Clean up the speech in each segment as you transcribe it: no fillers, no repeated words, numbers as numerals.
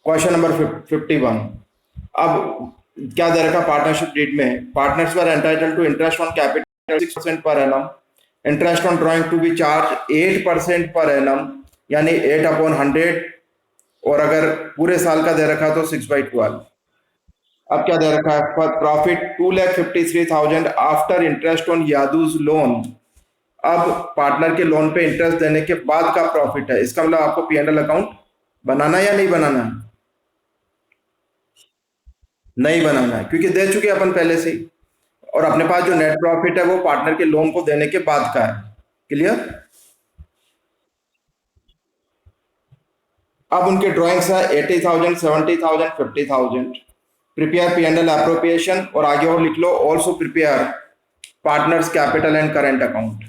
Question number 51। अब क्या दे रखा पार्टनरशिप डीड में, partners were entitled to interest on capital 6% पर annum, interest on drawing to be charge 8% पर एनम, यानी 8/100, और अगर पूरे साल का दे रखा तो 6/12। अब क्या दे रखा है, प्रॉफिट 2,53,000 आफ्टर इंटरेस्ट ऑन यादूज लोन। अब पार्टनर के लोन पे इंटरेस्ट देने के बाद का प्रॉफिट है, इसका मतलब आपको P&L अकाउंट बनाना या नहीं बनाना है? नहीं बनाना है, क्योंकि दे चुके अपन पहले से ही, और अपने पास जो नेट प्रॉफिट है वो पार्टनर के लोन को देने के बाद का है। क्लियर? अब उनके ड्राइंग्स है 80,000, 70,000, 50,000। प्रिपेयर P&L अप्रोप्रिएशन, और आगे और लिख लो also prepare partners capital and current account.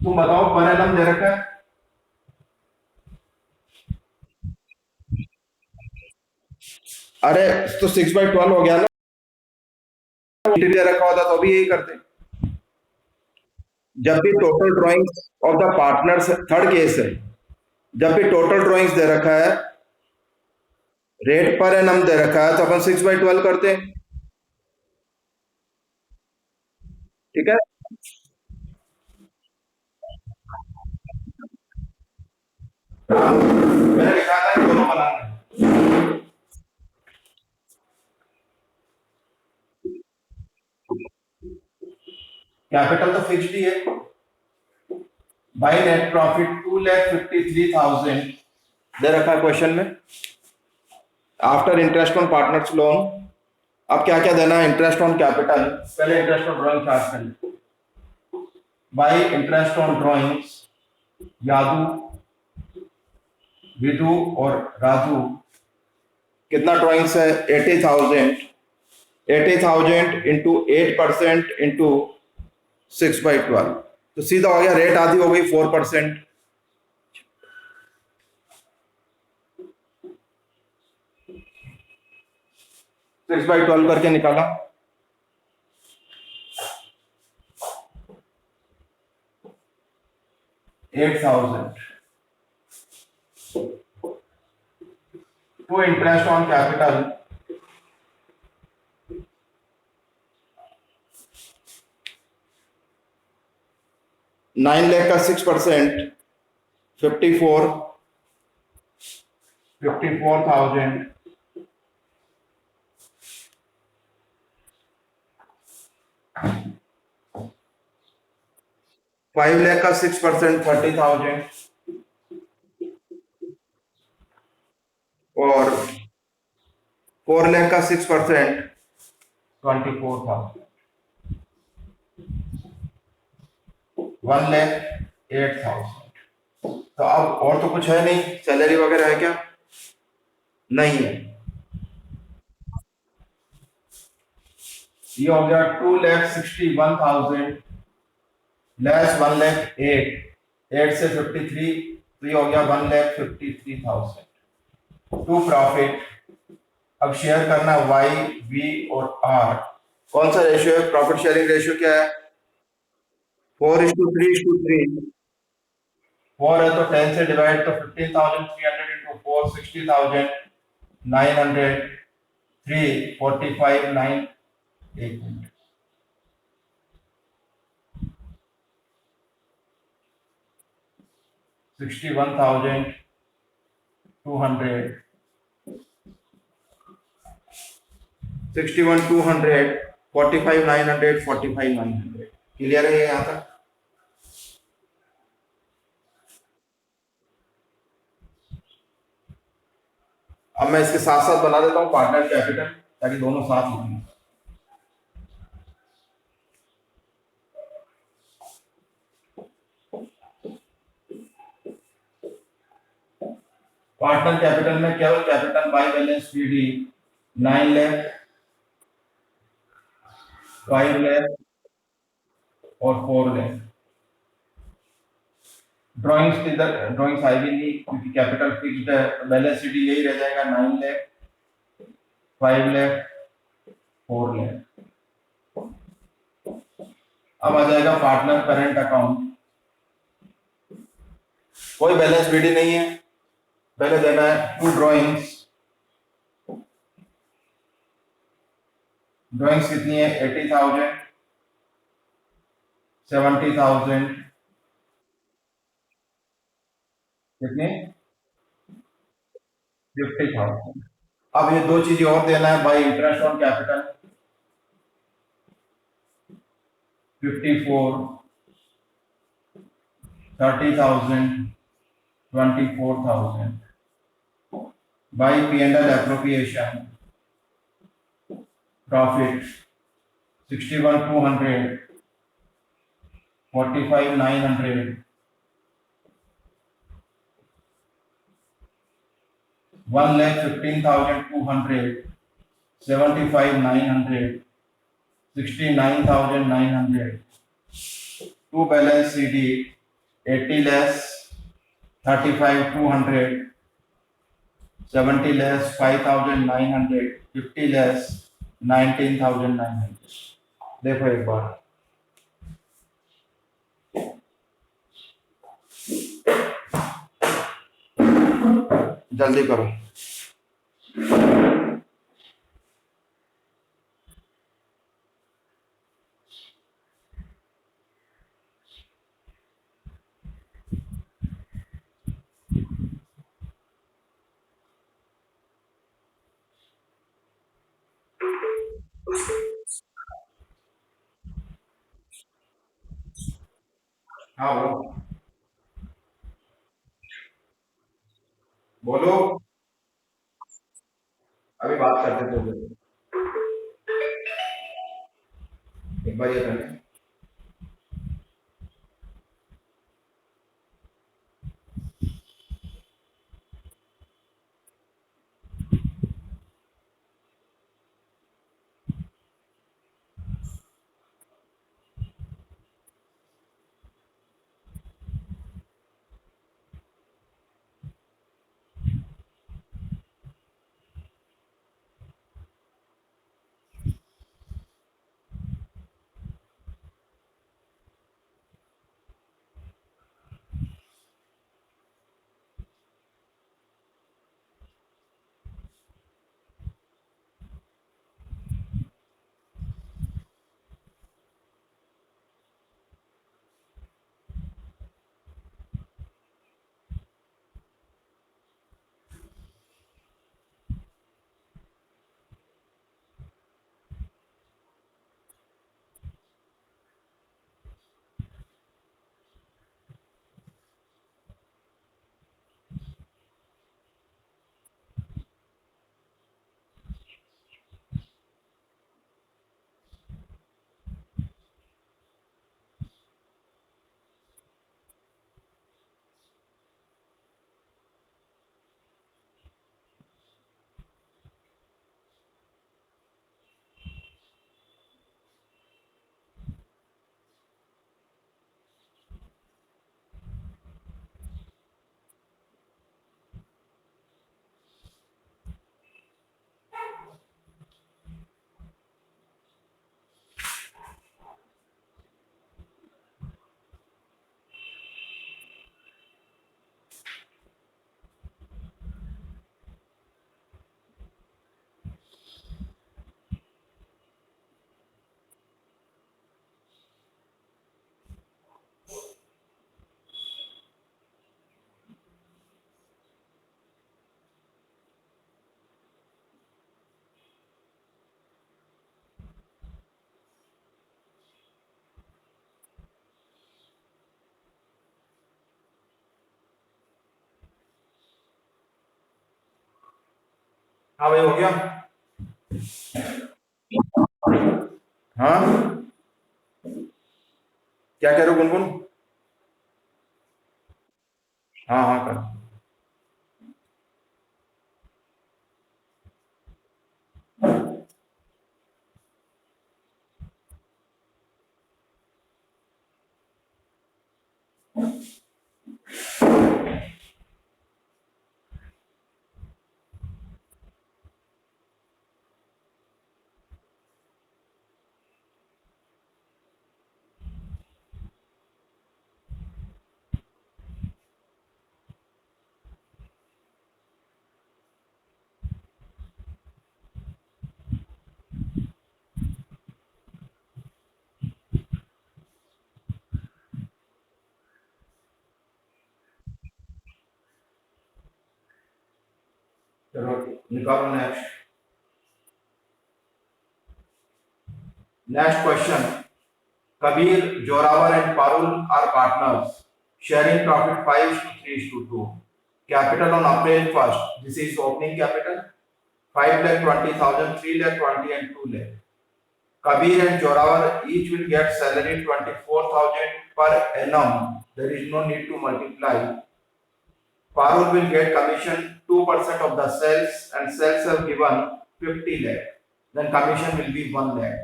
तुम बताओ, पर एनम दे रखा है, अरे तो 6/12 हो गया ना, दे रखा होता तो भी यही करते। जब भी total drawings of the partners, third case है, जब भी टोटल ड्राइंग्स दे रखा है, रेट पर एनम दे रखा है, तो अपन 6/12 करते हैं। ठीक है, मैंने लिखा था कि दोनों बनाना है। कैपिटल तो फिक्स्ड ही है। बाई नेट प्रॉफिट 2,53,000 दे रखा है क्वेश्चन में, after interest on partners loan. अब क्या क्या देना है, इंटरेस्ट ऑन कैपिटल, पहले इंटरेस्ट ऑन ड्राइंग चार्ज कर ले। बाई इंटरेस्ट ऑन ड्राइंग्स, यादू, विदु और राजू, कितना ड्राइंग्स है, 80,000। 80,000 इंटू 8% इंटू 6/12, तो सीधा हो गया, रेट आधी हो गई 4%। 6/12 करके निकाला, 8,000 to interest on capital, 9 lakh का 6%, 54,000। 5 लाख का 6%, 30,000। और 4 लाख का 6%, 24,000। 1,08,000। तो अब और तो कुछ है नहीं, सैलरी वगैरह है क्या? नहीं है। ये हो गया 2,61,000 लेस 1,08,000, 8 से 53, तो ये हो गया 1,53,000 टू प्रॉफिट। अब शेयर करना Y, V और R। कौन सा रेशियो है, प्रॉफिट शेयरिंग रेशियो क्या है? 4:3:3। 4 है तो 10 से डिवाइड, तो 15,300 इंटू 4, 60,900, 3, 45, 9, 1 मिनट, 61,200, 61,200, 45,900, 45,900। क्लियर है ये यहाँ तक? अब मैं इसके साथ साथ बना देता हूँ पार्टनर कैपिटल, ताकि दोनों साथ लिखें। पार्टनर कैपिटल में केवल capital by balance PD 9 lakh, 5 lakh और 4 लाख। ड्राइंग्स इधर, ड्राइंग्स आएगी नहीं क्योंकि कैपिटल फिक्स्ड है, तो बैलेंस शीट यही रह जाएगा, 9 लाख, 5 लाख, 4 लाख। अब आ जाएगा पार्टनर पेरेंट अकाउंट, कोई बैलेंस रेडी नहीं है, पहले देना है टू ड्रॉइंग्स। ड्रॉइंग्स कितनी है? 80,000, 70,000, कितनी? 50,000। अब ये दो चीजें और देना है by interest on capital, 54, 30,000, 24,000 by P&L appropriation profit 61,200, 45,900, 1,15,200, 75,900, 69,900, two balance CD 80 less 35,200, 70 less 5,900, 50 less 19,900। देखो एक बार, जल्दी करो। हाँ बोलो, अभी बात करते थे। एक बार ये करना। हाँ भाई, हो गया। हाँ, क्या कह रहे हो गुनगुन? हाँ हाँ कर। चलो निकालो next. Next question, Kabir, Joravar and Parul are partners, sharing profit 5:3:2. Capital on April 1st. This is opening capital. 5,20,000, 3,20,000 and 2 lakh. Kabir and Joravar each will get salary 24,000 per annum. There is no need to multiply. Parul will get commission 2% of the sales and sales have given 50 lakh. Then commission will be 1 lakh.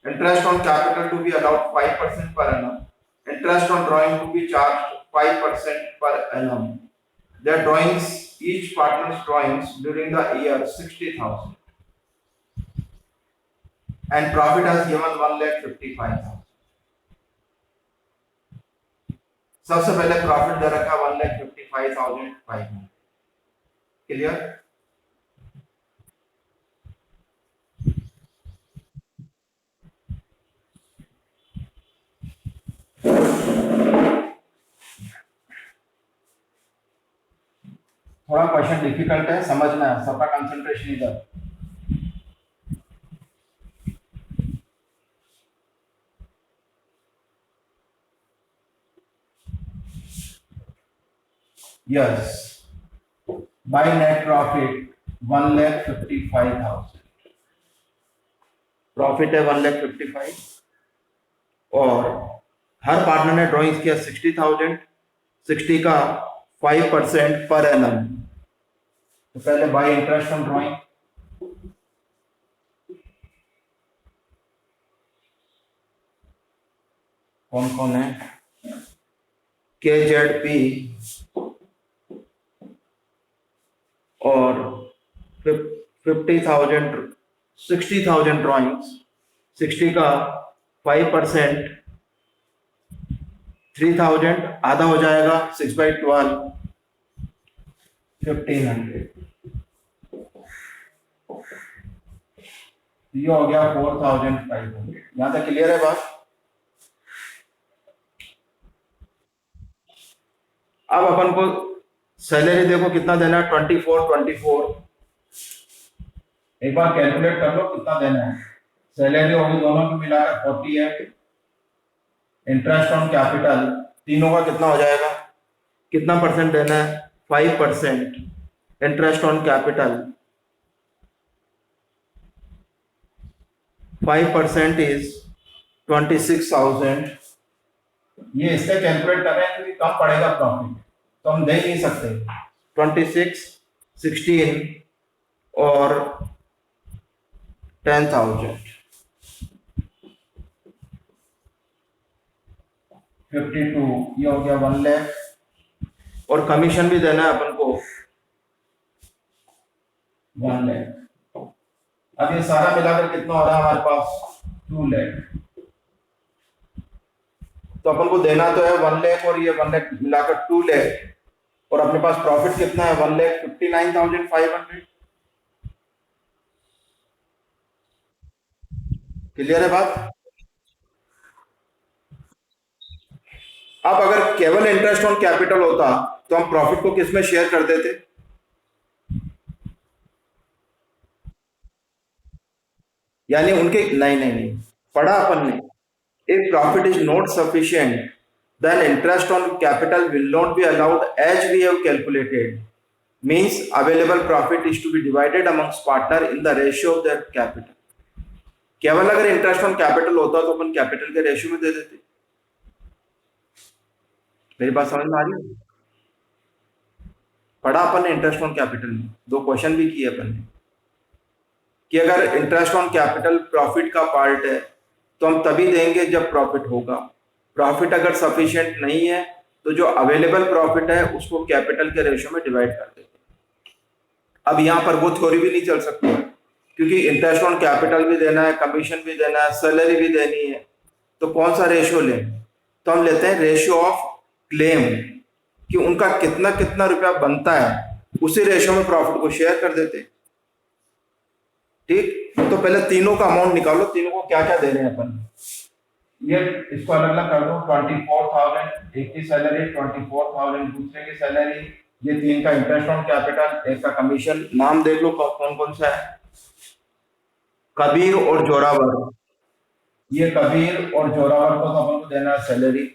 Interest on capital to be allowed 5% per annum. Interest on drawing to be charged 5% per annum. Their drawings, each partner's drawings during the year 60,000. And profit has given 1,55,000. सबसे पहले profit दे रखा 1,55,500. Clear? थोड़ा question difficult है, समझना है, सबका concentration इधर। Yes, by net profit 1,55,000। Profit है 1,55,000 और हर पार्टनर ने ड्रॉइंग्स किया 60,000। 60 का 5% पर एनम। तो पहले बाय इंटरेस्ट ऑन ड्रॉइंग, कौन कौन है? KZP और 50,000, 60,000 ड्रॉइंग्स। 60 का 5%, 3,000 आधा हो जाएगा 6/12, 1,500। ये हो गया 4,500। यहां तक क्लियर है बात? अब अपन को सैलरी देखो कितना देना है, 24। एक बार कैलकुलेट कर लो कितना देना है। सैलरी होगी दोनों की मिलाकर 48। इंटरेस्ट ऑन कैपिटल तीनों का कितना हो जाएगा, कितना परसेंट देना है? 5%। Interest on capital 5% is 26,000। ये इससे कैलकुलेट कर रहे हैं क्योंकि कम पड़ेगा प्रॉफिट, तो हम दे नहीं सकते। 26, 16 और 10,000, 52, ये हो गया 1 लाख। और कमीशन भी देना है अपन को 1 लाख। अब ये सारा मिलाकर कितना हो रहा है हमारे पास? 2 लाख। तो अपन को देना तो है 1 लाख और ये 1 लाख मिलाकर 2 लाख, और अपने पास प्रॉफिट कितना है? 1,59,500। क्लियर है बात? अब अगर केवल इंटरेस्ट ऑन कैपिटल होता तो हम प्रॉफिट को किस में शेयर कर देते? यानी उनके नहीं पढ़ा अपन ने, if profit is not sufficient then interest on capital will not be allowed as we have calculated, means available profit is to be divided amongst partner in the ratio of their capital। केवल अगर interest on capital होता तो अपन capital के ratio में दे देते। मेरी बात समझ में आ रही है? पढ़ा अपन ने इंटरेस्ट ऑन कैपिटल में, 2 क्वेश्चन भी किए अपन ने कि अगर इंटरेस्ट ऑन कैपिटल प्रॉफिट का पार्ट है तो हम तभी देंगे जब प्रॉफिट होगा। प्रॉफिट अगर सफिशिएंट नहीं है तो जो अवेलेबल प्रॉफिट है उसको कैपिटल के रेशियो में डिवाइड कर देते। अब यहाँ पर वो थ्योरी भी नहीं चल सकती क्योंकि इंटरेस्ट ऑन कैपिटल भी देना है, कमीशन भी देना है, सैलरी भी देनी है, तो कौन सा रेशियो लें? तो हम लेते हैं रेशियो ऑफ क्लेम, कि उनका कितना कितना रुपया बनता है, उसी रेशियो में प्रॉफिट को शेयर कर देते। ठीक, तो पहले तीनों का अमाउंट निकालो, तीनों को क्या क्या दे रहे हैं अपन। ये इसको अलग अलग कर दो। 24,000 एक की सैलरी, 24,000 दूसरे की सैलरी, ये 3 का इंटरेस्ट ऑन कैपिटल, 1 का कमीशन। नाम देख लो कौन कौन सा है। कबीर और जोरावर। ये कबीर और जोरावर को तो अपन को देना है सैलरी,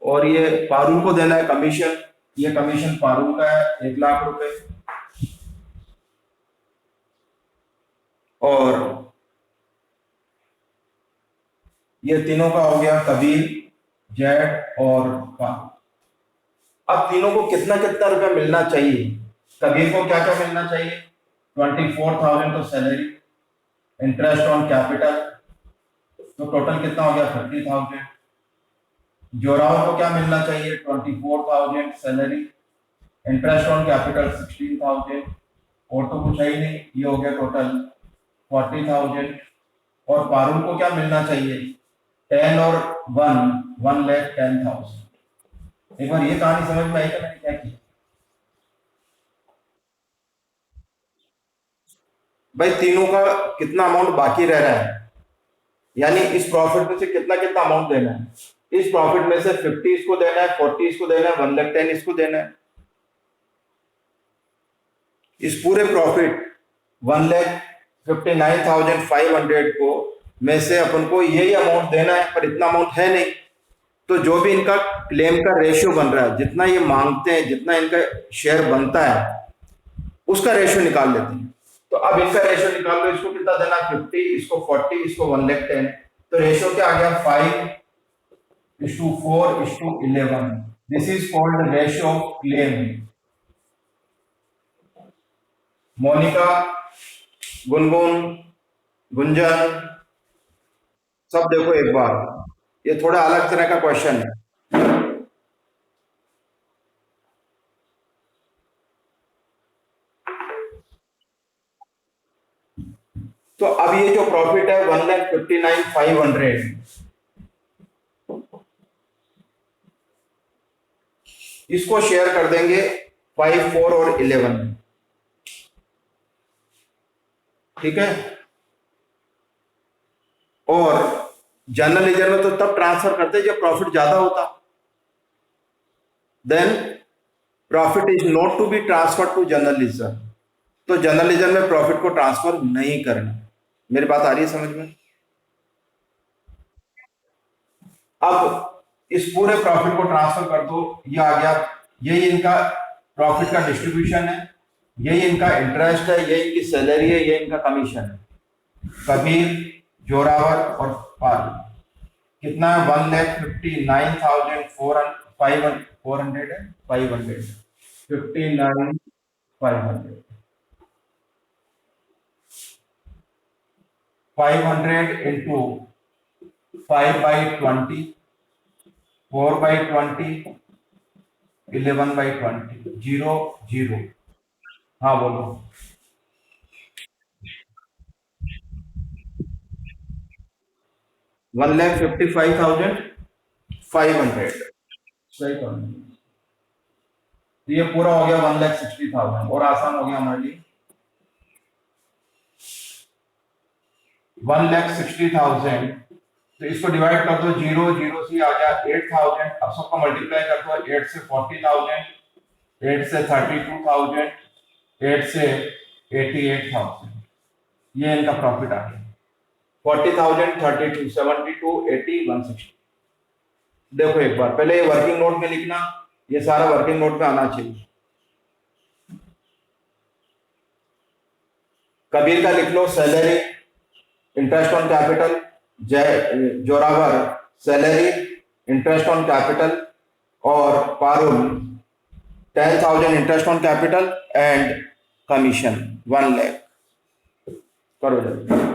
और ये पारुल को देना है कमीशन। ये कमीशन पारुल का है 1 लाख रुपए। और ये तीनों का हो गया, कबीर, जेड और पारुल। अब तीनों को कितना कितना रुपया मिलना चाहिए? कबीर को क्या क्या मिलना चाहिए? 24,000 तो सैलरी, इंटरेस्ट ऑन कैपिटल, तो टोटल कितना हो गया? 30,000। जोरावर को क्या मिलना चाहिए? 24,000 सैलरी, इंटरेस्ट ऑन कैपिटल 16,000, और तो कुछ है ही नहीं, ये हो गया टोटल 40,000। और पारुल को क्या मिलना चाहिए? 10 और 1,10,000। एक बार ये कहानी समझ में आई कि मैंने क्या किया? भाई तीनों का कितना अमाउंट बाकी रह रहा है, यानी इस प्रॉफिट में से कितना कितना अमाउंट देना है। इस प्रॉफिट में से 50 इसको देना है, 40 इसको देना है, 1,10,000 इसको देना है। इस पूरे प्रॉफिट 1,59,500 को में से अपन को यही अमाउंट देना है, पर इतना अमाउंट है नहीं। तो जो भी इनका क्लेम का रेशियो बन रहा है, जितना ये मांगते हैं, जितना इनका शेयर बनता है, उसका रेशियो निकाल लेते हैं। तो अब इनका रेशियो निकाल लो, इसको कितना देना? 50, इसको 40, इसको 1,10,000। तो रेशियो क्या आ गया? 5:4:11। This is called ratio of claim. Monika, Gungun, Gunjan, सब देखो एक बार, ये थोड़ा अलग तरह का क्वेश्चन है। तो अब ये जो प्रॉफिट है 1,59,500, इसको शेयर कर देंगे 5, 4 और 11 में। ठीक है। और जनरल लेजर में तो तब ट्रांसफर करते जब प्रॉफिट ज्यादा होता। Then profit is not to be transfer to general ledger. तो जनरल लेजर में प्रॉफिट को ट्रांसफर नहीं करना। मेरी बात आ रही है समझ में? अब इस पूरे प्रॉफिट को ट्रांसफर कर दो, ये आ गया। यही इनका प्रॉफिट का डिस्ट्रीब्यूशन है, यही इनका इंटरेस्ट है, यही इनकी सैलरी है, यही इनका कमीशन है। कबीर, जोरावर और पाल कितना है? 1,59,400 है, 500 59,500। 500 इंटू 5/20, 4/20, 11/20, 0 0। हाँ बोलो। 1,55,500। सही कहा। तो ये पूरा हो गया 1,60,000, और आसान हो गया हमारे लिए। 1,60,000, तो इसको डिवाइड कर दो, 0 0 से आ गया 8,000। अब सबको मल्टीप्लाई कर दो, 8 से 40,000, 8 से 32,000, 8 से 88,000। ये इनका प्रॉफिट आ गया। 40,000, 32, 72, 80, 160। देखो एक बार पहले ये वर्किंग नोट में लिखना, ये सारा वर्किंग नोट में आना चाहिए। कबीर का लिख लो salary, interest on capital. Zorawar salary, interest on capital. और Parul 10,000 interest on capital and commission 1,00,000। करो जल्दी।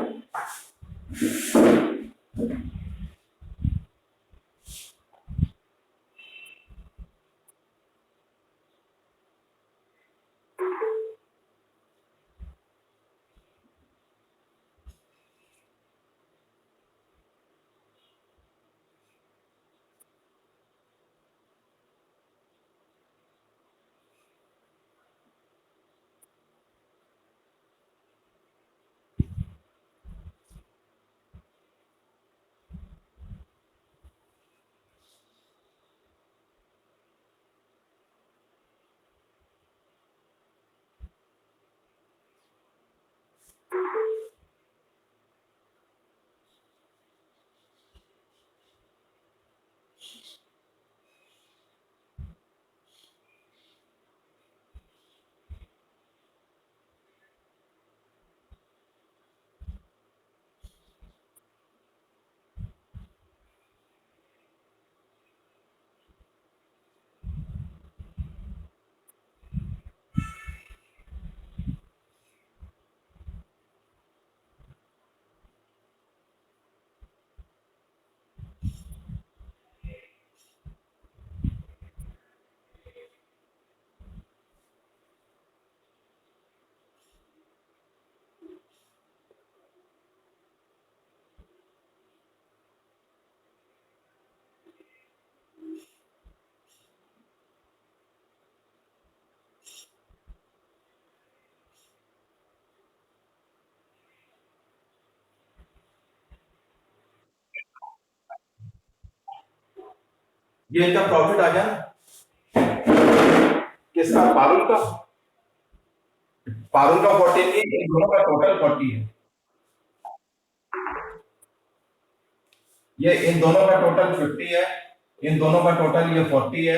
ये इनका प्रॉफिट आ गया ना, किसका, पारुल का। पारुल का 14 नहीं, इन दोनों का टोटल 40 है। ये इन दोनों का टोटल 50 है, इन दोनों का टोटल ये 40 है।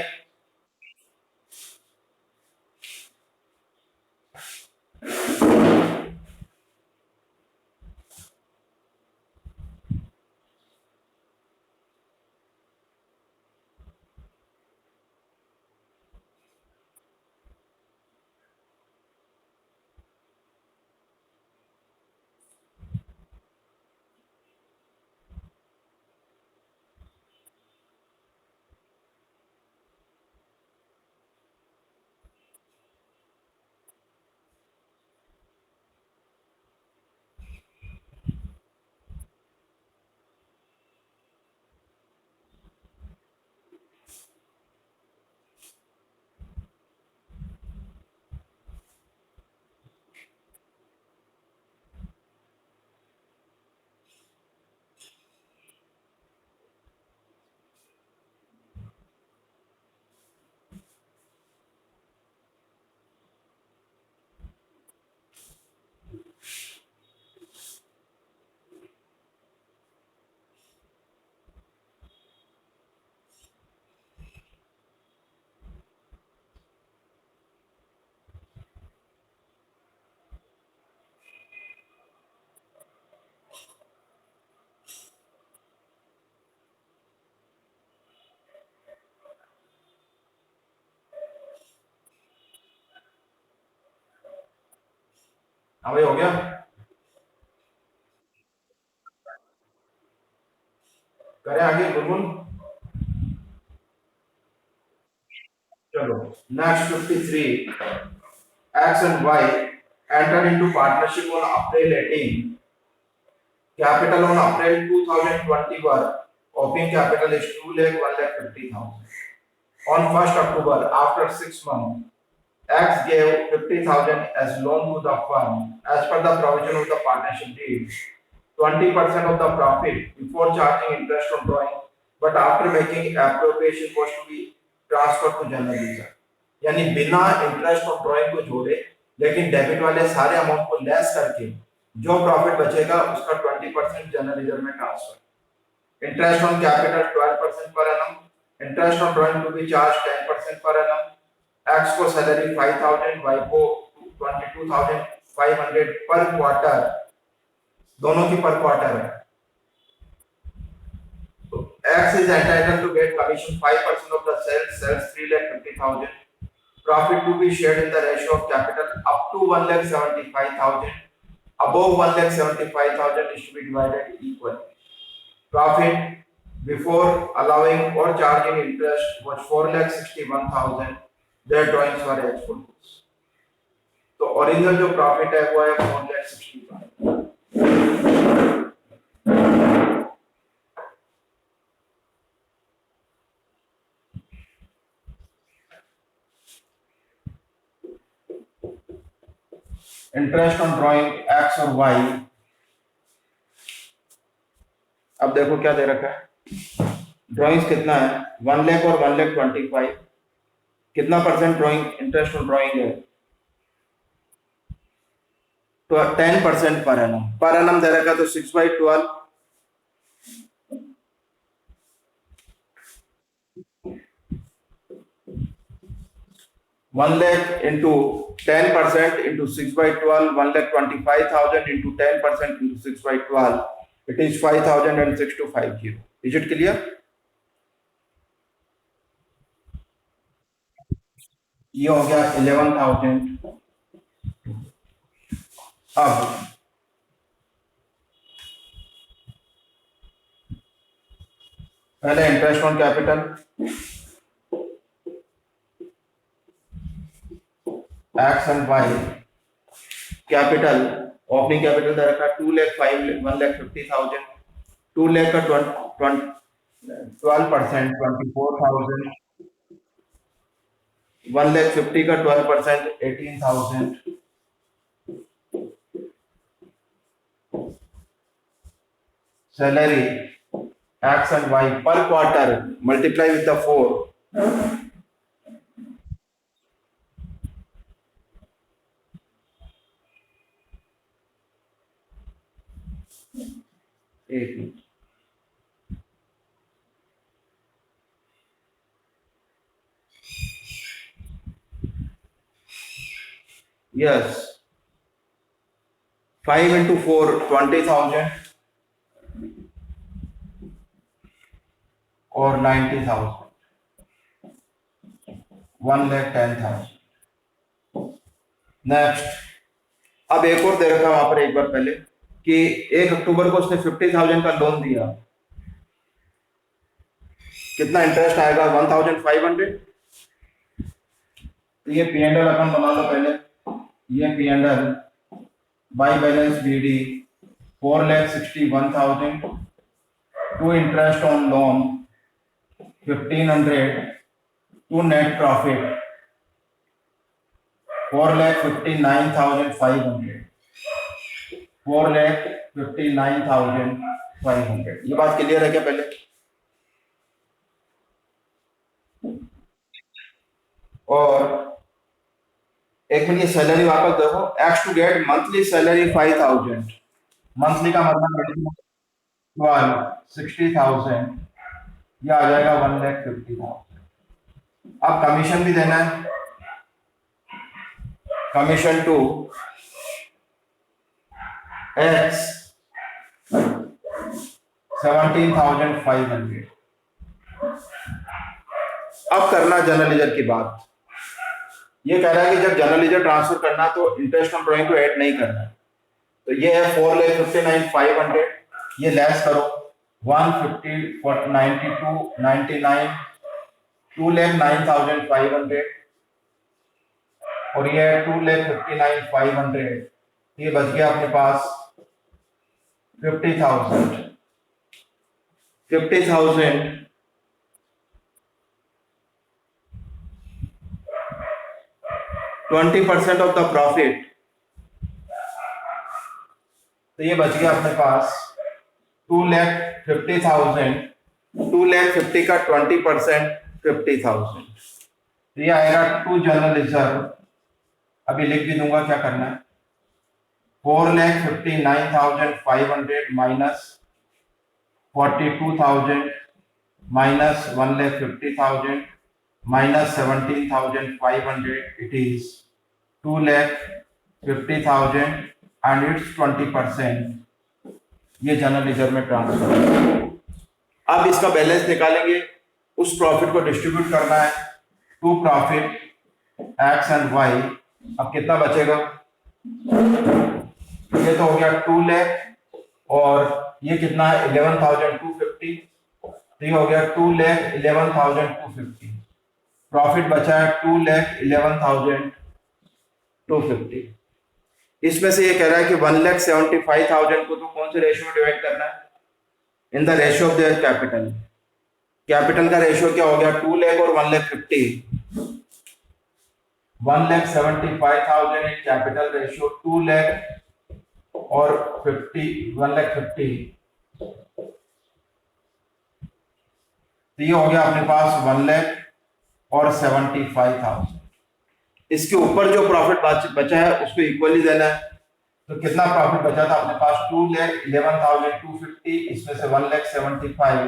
अब ये हो गया, करें आगे गुनगुन। चलो, next 53, X and Y entered into partnership on April 18. Capital on April 2021. Opening capital is 2,150,000. On 1st October, after 6 months, X gave 50,000 as loan to the firm. As per the provision of the partnership deed, 20% of the profit before charging interest on drawing, but after making appropriation was to be transferred to general reserve. यानी बिना interest of drawing को जोड़े, लेकिन debit वाले सारे amount को less करके जो प्रॉफिट बचेगा उसका 20% जनरल रिजर्व में ट्रांसफर। इंटरेस्ट ऑन कैपिटल 12% पर annum, interest on drawing to be charge 10% पर एनम, एक्स को सैलरी 5,000, वाई को 22,500 पर क्वार्टर, दोनों की पर क्वार्टर है। तो X is entitled to get commission 5% of the sales 3,50,000. Profit to be shared in the ratio of capital up to 1,75,000. Above 1,75,000 is to be divided equally. Profit before allowing or charging interest was 4,61,000. Their drawings were as follows. तो original जो profit है वो है 4,65,000। Interest on drawing x और Y, अब देखो क्या दे रखा है, ड्राइंग्स कितना है 1 लाख और 1,25,000, कितना percent drawing interest on drawing है, तो 10% पर एनम दे रखा, तो 6/12 1 lakh into 10% into 6 by 12, 1,25,000 into 10% into 6 by 12. It is 5,06250. Is it clear? ये हो गया 11,000. अब पहले interest on capital, X and Y. Capital, opening capital दे रखा 2 लाख 5 1,50,000. 2 लाख का 12% 24,000. 1,50,000 का 12% 18,000. सैलरी एक्स एंड वाई पर quarter multiply with the 4. 8. Yes. 5 into 4, 20,000 और 90,000. 1,10,000. नेक्स्ट, अब एक और दे रखा वहां पर एक बार पहले कि 1 अक्टूबर को उसने 50,000 का लोन दिया. कितना इंटरेस्ट आएगा? 1,500. तो ये P&L अपन बना लो पहले. ये P&L by balance BD 4,61,000 to interest on loan 1,500 to net profit 4,59,500. 4,59,500. ये बात क्लियर है क्या? पहले और एक मिनट, ये सैलरी वापस देखो. X to get monthly salary 5,000. Monthly का मतलब 60,000. ये आ जाएगा 1,50,000. अब कमीशन भी देना है. Commission to X 17,500. अब करना जनरल लेजर की बात. ये कह रहा है कि जब जनरल लेजर ट्रांसफर करना तो इंटरेस्ट ऑन ड्रॉइंग को ऐड नहीं करना. तो ये है 4,59,500. ये लेस करो 150 92 99 2,09,500 और ये 2,59,500. ये बच गया अपने पास 50,000. 20% ऑफ द प्रॉफिट. तो ये बच गया अपने पास 2,50,000. 2,50,000 का 20% 50,000. तो ये आएगा टू जनरल रिजर्व. अभी लिख भी दूंगा क्या करना है. 4,59,500 minus 42,000 minus 1,50,000 minus 17,500. It is 2,50,000 and it's 20%. ये जनरल रिजर्व में ट्रांसफर. अब इसका बैलेंस निकालेंगे. उस प्रॉफिट को डिस्ट्रीब्यूट करना है to profit X and Y. अब कितना बचेगा? ये तो हो गया 2 लाख और ये कितना है 11,250. तो ये हो गया 2,11,250. प्रॉफिट बचा है 2,11,250. इसमें से ये कह रहा है कि 1,75,000 को तो कौन से रेशियो में डिवाइड करना है? In the ratio of their capital. Capital का रेशियो क्या हो गया? 2 लाख और 1,50,000. 1,75,000 इन कैपिटल रेशियो 2 लाख और 1,50,000. तो ये हो गया अपने पास 1 लाख और 75,000. इसके ऊपर जो प्रॉफिट बचा है उसको इक्वली देना है. तो कितना प्रॉफिट बचा था अपने पास? 2,11,250. इसमें से 1,75,000.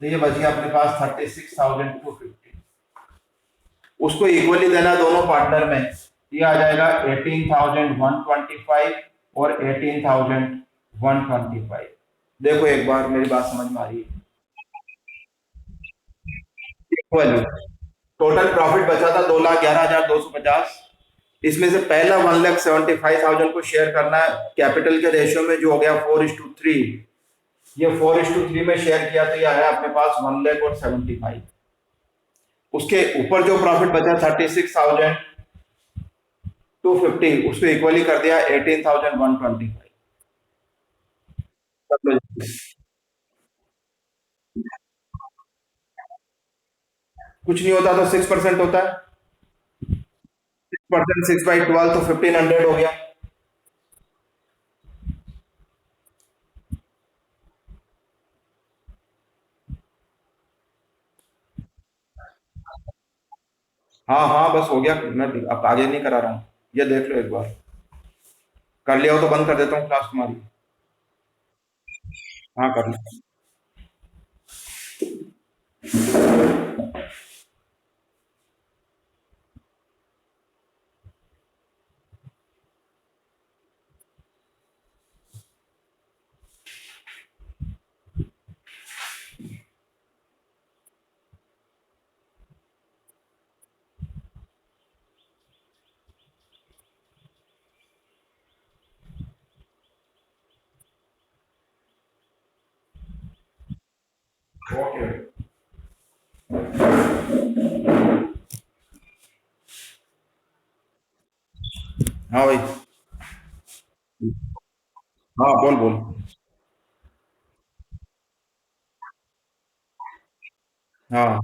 तो ये बच गया अपने पास 36,250. उसको इक्वली देना दोनों पार्टनर में, ये आ जाएगा 18,125 और 18,125। देखो एक बार मेरी बात समझ में आ रही है? इक्वली टोटल प्रॉफिट बचा था 2,11,250। इसमें से पहला 1,75,000 को शेयर करना है कैपिटल के रेशियो में, जो हो गया 4:3। ये 4:3 में शेयर किया तो ये आया अपने पास 1,75,000। उसके ऊपर जो प्रॉफिट बचा 36,250, उसको इक्वली कर दिया 18,125। कुछ नहीं होता तो 6% होता है। 6%, 6/12 तो 1,500 हो गया। हाँ हाँ बस हो गया, मैं अब आगे नहीं करा रहा हूँ, ये देख लो एक बार। कर लिया हो तो बंद कर देता हूँ क्लास तुम्हारी। हाँ कर लो। ओके। हाँ भाई। हाँ बोल बोल। हाँ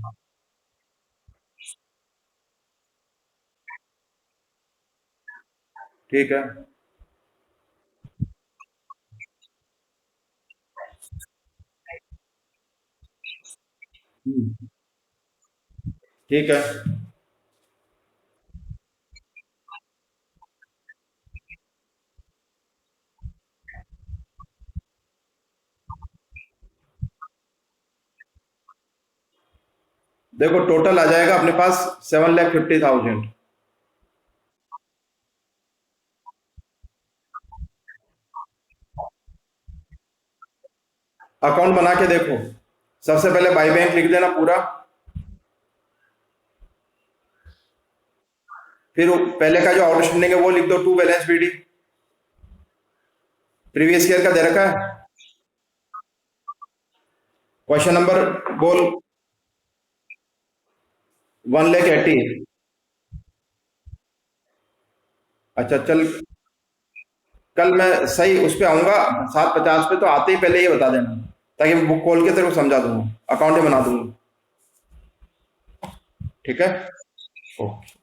ठीक है। ठीक है। देखो टोटल आ जाएगा अपने पास 7,50,000। अकाउंट बना के देखो। सबसे पहले बाई बैंक लिख देना पूरा। फिर पहले का जो आउटस्टैंडिंग है वो लिख दो, to balance B D. Previous year का दे रखा है। क्वेश्चन नंबर बोल। 1,80,000। अच्छा चल, कल मैं सही उस पे आऊंगा 7:50 पे, तो आते ही पहले ये बता देना, ताकि मैं बुक खोल के तेरे को समझा दूंगा, अकाउंट ही बना दूंगा। ठीक है। ओके।